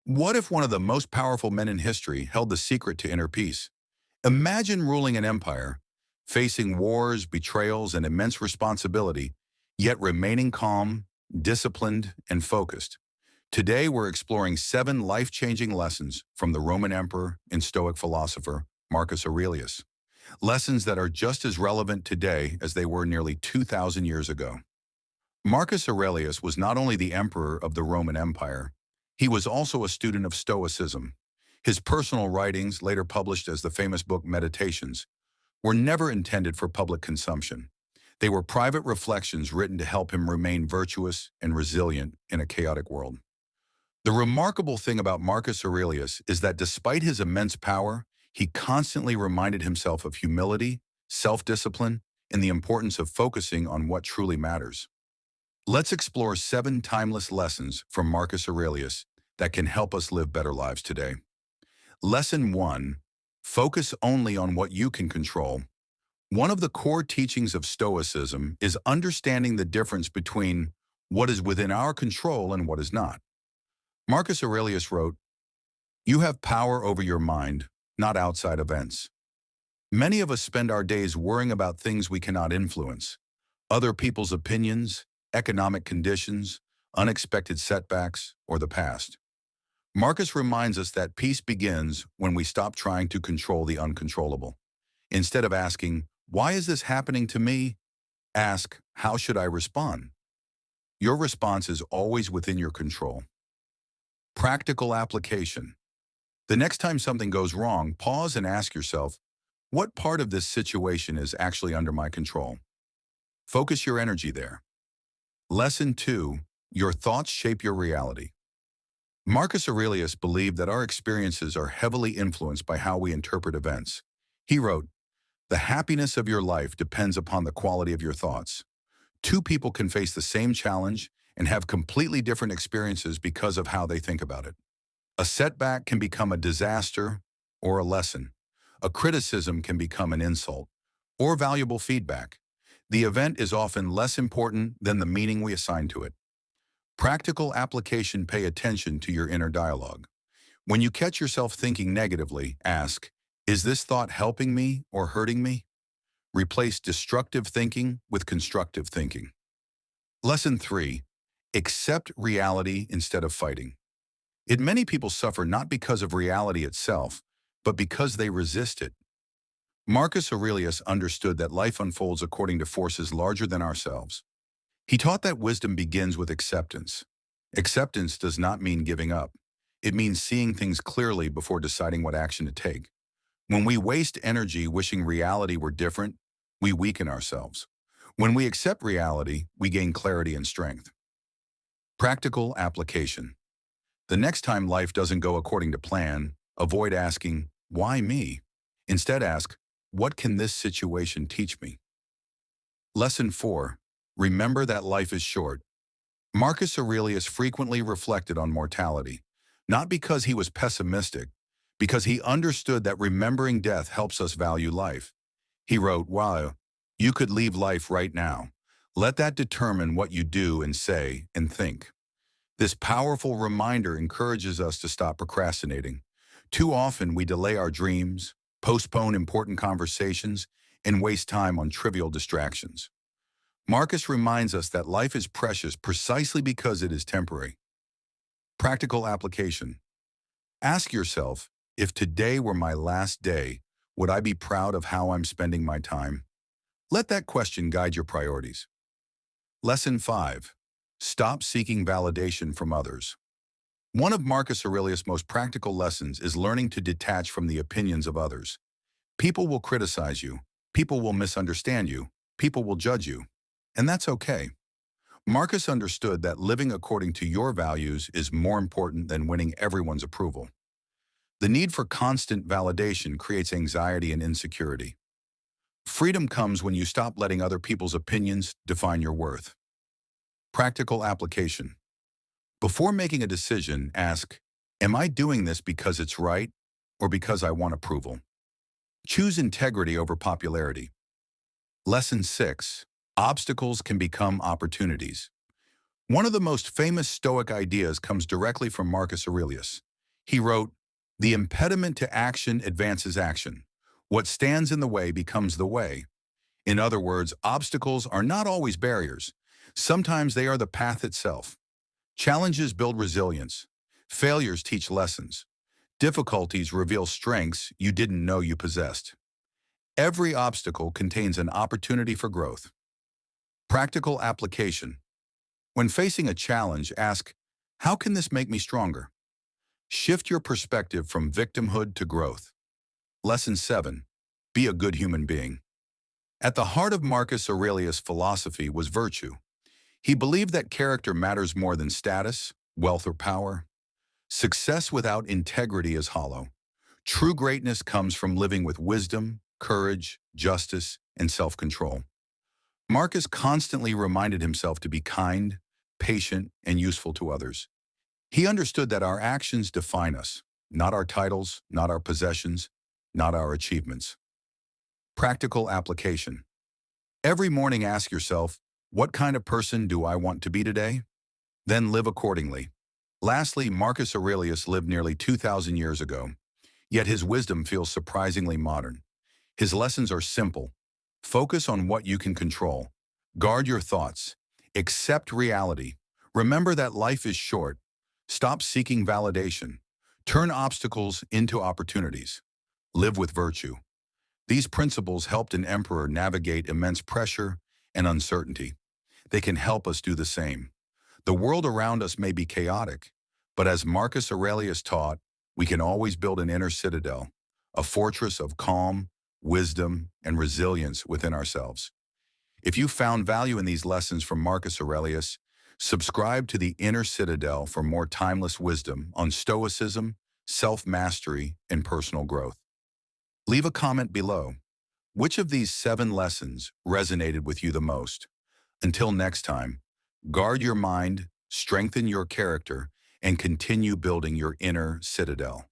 What if one of the most powerful men in history held the secret to inner peace? Imagine ruling an empire, facing wars, betrayals, and immense responsibility, yet remaining calm, disciplined, and focused. Today, we're exploring 7 life-changing lessons from the Roman emperor and Stoic philosopher Marcus Aurelius. Lessons that are just as relevant today as they were nearly 2,000 years ago. Marcus Aurelius was not only the emperor of the Roman Empire, he was also a student of Stoicism. His personal writings, later published as the famous book Meditations, were never intended for public consumption. They were private reflections written to help him remain virtuous and resilient in a chaotic world. The remarkable thing about Marcus Aurelius is that despite his immense power, he constantly reminded himself of humility, self-discipline, and the importance of focusing on what truly matters. Let's explore 7 timeless lessons from Marcus Aurelius that can help us live better lives today. Lesson 1. Focus only on what you can control. One of the core teachings of Stoicism is understanding the difference between what is within our control and what is not. Marcus Aurelius wrote, "You have power over your mind, not outside events." Many of us spend our days worrying about things we cannot influence, other people's opinions, economic conditions, unexpected setbacks, or the past. Marcus reminds us that peace begins when we stop trying to control the uncontrollable. Instead of asking, "Why is this happening to me?" ask, "How should I respond?" Your response is always within your control. Practical application. The next time something goes wrong, pause and ask yourself, what part of this situation is actually under my control? Focus your energy there. Lesson 2. Your thoughts shape your reality. Marcus Aurelius believed that our experiences are heavily influenced by how we interpret events. He wrote, "The happiness of your life depends upon the quality of your thoughts." 2 people can face the same challenge and have completely different experiences because of how they think about it. A setback can become a disaster or a lesson. A criticism can become an insult or valuable feedback. The event is often less important than the meaning we assign to it. Practical application. Pay attention to your inner dialogue. When you catch yourself thinking negatively, ask, "Is this thought helping me or hurting me?" Replace destructive thinking with constructive thinking. Lesson 3. Accept reality instead of fighting. Many people suffer not because of reality itself, but because they resist it. Marcus Aurelius understood that life unfolds according to forces larger than ourselves. He taught that wisdom begins with acceptance. Acceptance does not mean giving up. It means seeing things clearly before deciding what action to take. When we waste energy wishing reality were different, we weaken ourselves. When we accept reality, we gain clarity and strength. Practical application. The next time life doesn't go according to plan, avoid asking, "Why me?" Instead ask, "What can this situation teach me?" Lesson 4. Remember that life is short. Marcus Aurelius frequently reflected on mortality, not because he was pessimistic, because he understood that remembering death helps us value life. He wrote, "Wow, you could leave life right now. Let that determine what you do and say and think." This powerful reminder encourages us to stop procrastinating. Too often we delay our dreams, postpone important conversations, and waste time on trivial distractions. Marcus reminds us that life is precious precisely because it is temporary. Practical application. Ask yourself, if today were my last day, would I be proud of how I'm spending my time? Let that question guide your priorities. Lesson 5. Stop seeking validation from others. One of Marcus Aurelius' most practical lessons is learning to detach from the opinions of others. People will criticize you. People will misunderstand you. People will judge you. And that's okay. Marcus understood that living according to your values is more important than winning everyone's approval. The need for constant validation creates anxiety and insecurity. Freedom comes when you stop letting other people's opinions define your worth. Practical application. Before making a decision, ask, "Am I doing this because it's right or because I want approval?" Choose integrity over popularity. Lesson 6. Obstacles can become opportunities. One of the most famous Stoic ideas comes directly from Marcus Aurelius. He wrote, "The impediment to action advances action. What stands in the way becomes the way." In other words, obstacles are not always barriers. Sometimes they are the path itself. Challenges build resilience. Failures teach lessons. Difficulties reveal strengths you didn't know you possessed. Every obstacle contains an opportunity for growth. Practical application. When facing a challenge, ask, how can this make me stronger? Shift your perspective from victimhood to growth. Lesson 7. Be a good human being. At the heart of Marcus Aurelius' philosophy was virtue. He believed that character matters more than status, wealth, or power. Success without integrity is hollow. True greatness comes from living with wisdom, courage, justice, and self-control. Marcus constantly reminded himself to be kind, patient, and useful to others. He understood that our actions define us, not our titles, not our possessions, not our achievements. Practical application. Every morning ask yourself, what kind of person do I want to be today? Then live accordingly. Lastly, Marcus Aurelius lived nearly 2,000 years ago, yet his wisdom feels surprisingly modern. His lessons are simple. Focus on what you can control. Guard your thoughts. Accept reality. Remember that life is short. Stop seeking validation. Turn obstacles into opportunities. Live with virtue. These principles helped an emperor navigate immense pressure and uncertainty. They can help us do the same. The world around us may be chaotic, but as Marcus Aurelius taught, we can always build an inner citadel, a fortress of calm, wisdom, and resilience within ourselves. If you found value in these lessons from Marcus Aurelius, subscribe to the Inner Citadel for more timeless wisdom on Stoicism, self-mastery, and personal growth. Leave a comment below. Which of these 7 lessons resonated with you the most? Until next time, guard your mind, strengthen your character, and continue building your inner citadel.